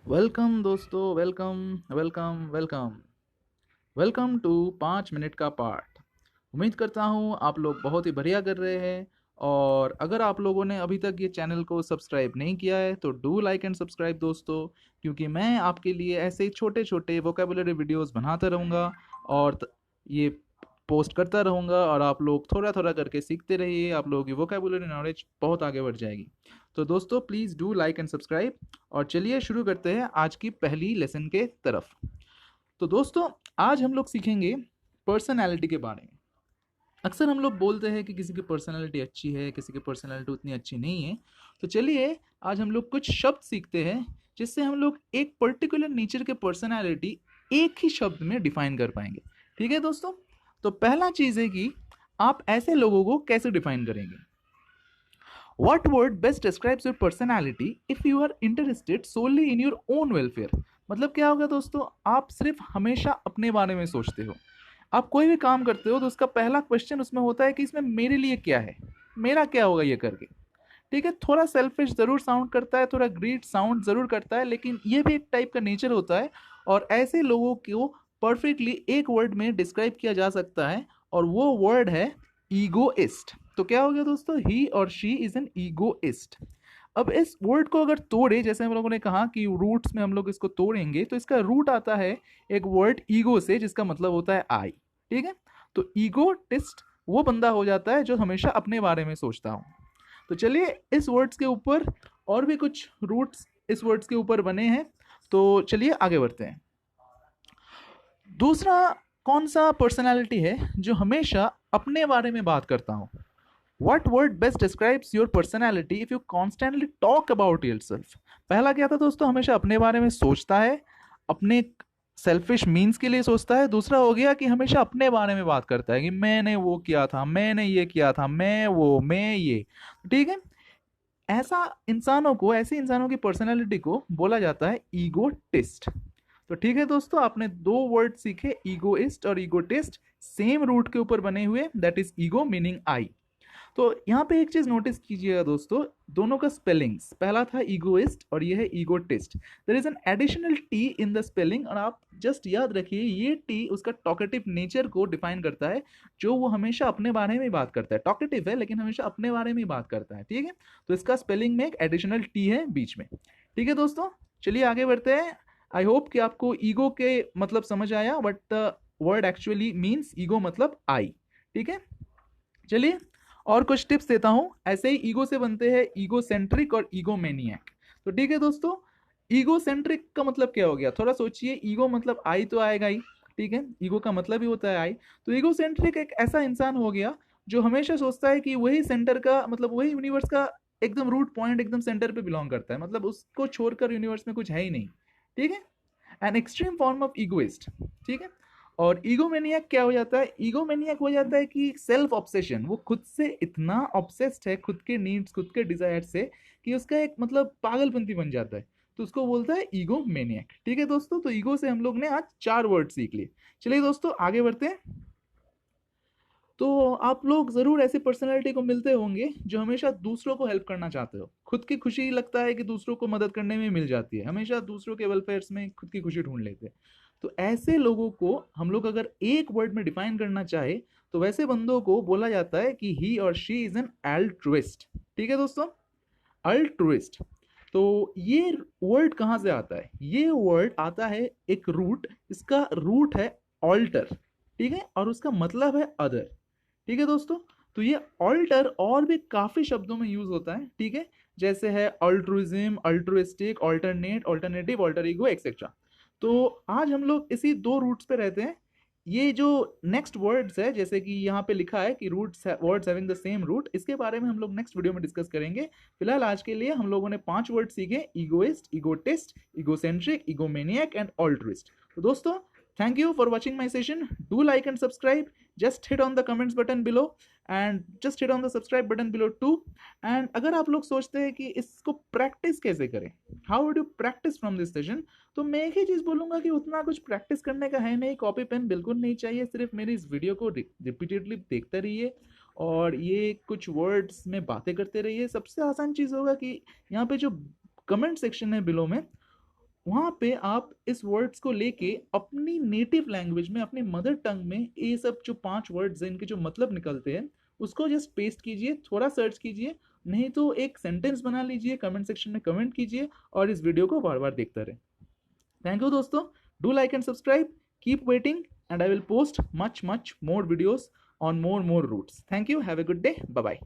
Welcome दोस्तों, welcome welcome welcome welcome to 5 minute का part. उम्मीद करता हूँ आप लोग बहुत ही बढ़िया कर रहे हैं। और अगर आप लोगों ने अभी तक ये चैनल को सब्सक्राइब नहीं किया है तो डू लाइक एंड सब्सक्राइब दोस्तों, क्योंकि मैं आपके लिए ऐसे छोटे छोटे वोकेबुलरी वीडियोस बनाता रहूँगा और ये पोस्ट करता रहूँगा और आप लोग थोड़ा थोड़ा करके सीखते रहिए। आप लोगों की वोकेबुलरी नॉलेज बहुत आगे बढ़ जाएगी। तो दोस्तों please do like and subscribe. और चलिए शुरू करते हैं आज की पहली लेसन के तरफ। तो दोस्तों आज हम लोग सीखेंगे पर्सनैलिटी के बारे में। अक्सर हम लोग बोलते हैं कि किसी की पर्सनैलिटी अच्छी है, किसी की पर्सनैलिटी उतनी अच्छी नहीं है। तो चलिए आज हम लोग कुछ शब्द सीखते हैं जिससे हम लोग एक पर्टिकुलर नेचर के पर्सनैलिटी एक ही शब्द में डिफाइन कर पाएंगे। ठीक है दोस्तों। तो पहला चीज़ है कि आप ऐसे लोगों को कैसे डिफाइन करेंगे। What word best describes your personality if you are interested solely in your own welfare? मतलब क्या होगा दोस्तों, आप सिर्फ हमेशा अपने बारे में सोचते हो। आप कोई भी काम करते हो तो उसका पहला क्वेश्चन उसमें होता है कि इसमें मेरे लिए क्या है, मेरा क्या होगा ये करके। ठीक है, थोड़ा सेल्फिश ज़रूर साउंड करता है, थोड़ा ग्रीड साउंड ज़रूर करता है, लेकिन ये भी एक टाइप का नेचर होता है। और ऐसे लोगों को परफेक्टली एक वर्ड में डिस्क्राइब किया जा सकता है और वो वर्ड है ईगोइस्ट। तो क्या हो गया दोस्तों, ही और शी इज़ एन ईगोइस्ट। अब इस वर्ड को अगर तोड़े, जैसे हम लोगों ने कहा कि रूट्स में हम लोग इसको तोड़ेंगे, तो इसका रूट आता है एक वर्ड ईगो से जिसका मतलब होता है आई। ठीक है, तो ईगोटिस्ट वो बंदा हो जाता है जो हमेशा अपने बारे में सोचता हो। तो चलिए इस वर्ड्स के ऊपर और भी कुछ रूट्स इस वर्ड्स के ऊपर बने हैं, तो चलिए आगे बढ़ते हैं। दूसरा कौन सा पर्सनालिटी है जो हमेशा अपने बारे में बात करता हो। What word best describes your personality if you constantly talk about yourself? पहला क्या था दोस्तों, हमेशा अपने बारे में सोचता है, अपने सेल्फिश मीन्स के लिए सोचता है। दूसरा हो गया कि हमेशा अपने बारे में बात करता है कि मैंने वो किया था, मैंने ये किया था, मैं ये। ठीक है, ऐसे इंसानों की पर्सनैलिटी को बोला जाता है ईगोटिस्ट। तो ठीक है दोस्तों, आपने दो वर्ड सीखे, ईगोइस्ट और ईगोटिस्ट, सेम रूट के ऊपर बने हुए, that is ego meaning I. तो यहाँ पे एक चीज नोटिस कीजिएगा दोस्तों, दोनों का स्पेलिंग्स, पहला था ईगोइस्ट और ये है egotist. There is an additional T in the spelling, और आप जस्ट याद रखिए ये टी उसका टॉकेटिव नेचर को डिफाइन करता है, जो वो हमेशा अपने बारे में ही बात करता है। टॉकेटिव है लेकिन हमेशा अपने बारे में ही बात करता है। ठीक है, तो इसका स्पेलिंग में एक एडिशनल टी है बीच में। ठीक है दोस्तों, चलिए आगे बढ़ते हैं। आई होप कि आपको ईगो के मतलब समझ आया, but the word actually means ego मतलब आई। ठीक है, चलिए और कुछ टिप्स देता हूं। ऐसे ही ईगो से बनते हैं ईगो सेंट्रिक और ईगो मैनियक। तो ठीक है दोस्तों, ईगो सेंट्रिक का मतलब क्या हो गया, थोड़ा सोचिए। ईगो मतलब आई तो आएगा ही, ठीक है, ईगो का मतलब ही होता है आई। तो ईगो सेंट्रिक एक ऐसा इंसान हो गया जो हमेशा सोचता है कि वही सेंटर का, मतलब वही यूनिवर्स का एकदम रूट पॉइंट, एकदम सेंटर पे बिलोंग करता है, मतलब उसको छोड़कर यूनिवर्स में कुछ है ही नहीं। ठीक है, an extreme form of egoist. ठीक है, और ईगोमेनियक क्या हो जाता है, ईगोमेनियक हो जाता है कि सेल्फ ऑब्सेशन, वो खुद से इतना ऑब्सेस्ड है, खुद के नीड्स, खुद के डिजायर से, कि उसका एक मतलब पागलपंती बन जाता है। तो उसको बोलता है ईगोमेनियक। ठीक है दोस्तों, तो ईगो से हम लोग ने आज 4 वर्ड सीख लिए। चलिए दोस्तों आगे बढ़ते हैं। तो आप लोग ज़रूर ऐसे पर्सनैलिटी को मिलते होंगे जो हमेशा दूसरों को हेल्प करना चाहते हो। खुद की खुशी लगता है कि दूसरों को मदद करने में मिल जाती है, हमेशा दूसरों के वेलफेयर्स में खुद की खुशी ढूंढ लेते हैं। तो ऐसे लोगों को हम लोग अगर एक वर्ड में डिफाइन करना चाहे तो वैसे बंदों को बोला जाता है कि ही और शी इज एन अल्ट्रुइस्ट। ठीक है दोस्तों, अल्ट्रुइस्ट। तो ये वर्ड कहाँ से आता है, ये वर्ड आता है एक रूट, इसका रूट है ऑल्टर। ठीक है, और उसका मतलब है अदर। ठीक है दोस्तों, तो ये ऑल्टर और भी काफी शब्दों में यूज होता है। ठीक है, जैसे है altruism, altruistic, alternate, alternative, alter ego, etcetera. तो आज हम लोग इसी दो रूट्स पे रहते हैं। ये जो नेक्स्ट वर्ड्स है, जैसे कि यहाँ पे लिखा है कि roots words having the same root, इसके बारे में हम लोग नेक्स्ट वीडियो में डिस्कस करेंगे। फिलहाल आज के लिए हम लोगों ने 5 वर्ड सीखे, ईगोइस्ट, ईगोटिस्ट, ईगोसेंट्रिक, ईगोमेनियक एंड ऑल्ट्रुइस्ट। तो दोस्तों thank you for watching my session. Do like and subscribe. Just hit on the comments button below and just hit on the subscribe button below too. And अगर आप लोग सोचते हैं कि इसको practice कैसे करें, how would you practice from this session, तो मैं एक ही चीज़ बोलूँगा कि उतना कुछ प्रैक्टिस करने का है नहीं, कॉपी पेन बिल्कुल नहीं चाहिए, सिर्फ मेरी इस वीडियो को रिपीटेडली देखते रहिए और ये कुछ वर्ड्स में बातें करते रहिए। सबसे आसान चीज़ होगा कि यहाँ पे जो कमेंट सेक्शन है बिलो में, वहाँ पे आप इस वर्ड्स को लेके अपनी नेटिव लैंग्वेज में, अपने मदर टंग में, ये सब जो 5 वर्ड्स हैं इनके जो मतलब निकलते हैं उसको जस्ट पेस्ट कीजिए, थोड़ा सर्च कीजिए, नहीं तो एक सेंटेंस बना लीजिए, कमेंट सेक्शन में कमेंट कीजिए और इस वीडियो को बार बार देखते रहें। थैंक यू दोस्तों, do like and subscribe, keep waiting and I will post much more videos on more roots. Thank you, have a good day, bye bye.